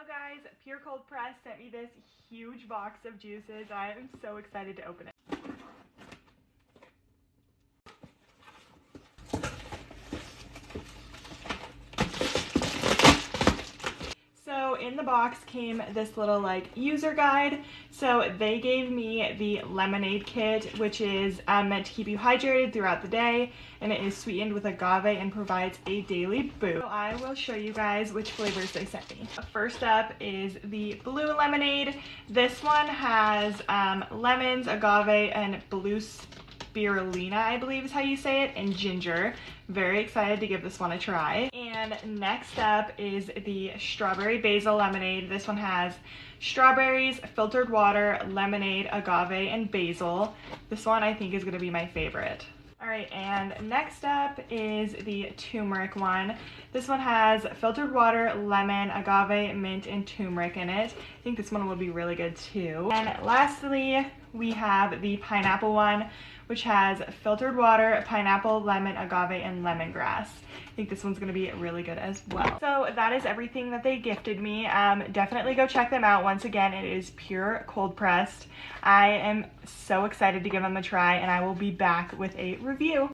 guys, PUR Cold Press sent me this huge box of juices. I am so excited to open it. So in the box came this little user guide. So they gave me the lemonade kit, which is meant to keep you hydrated throughout the day, and it is sweetened with agave and provides a daily boost. So I will show you guys which flavors they sent me. First up is the blue lemonade. This one has lemons, agave, and blue spirulina, I believe is how you say it, and ginger. Very excited to give this one a try. And next up is the strawberry basil lemonade. This one has strawberries, filtered water, lemonade, agave, and basil. This one I think is going to be my favorite. All right, and next up is the turmeric one. This one has filtered water, lemon, agave, mint, and turmeric in it. I think this one will be really good too. And lastly, we have the pineapple one, which has filtered water, pineapple, lemon, agave, and lemongrass. I think this one's gonna be really good as well. So that is everything that they gifted me. Definitely go check them out. Once again, it is PUR Cold Pressed. I am so excited to give them a try, and I will be back with a review.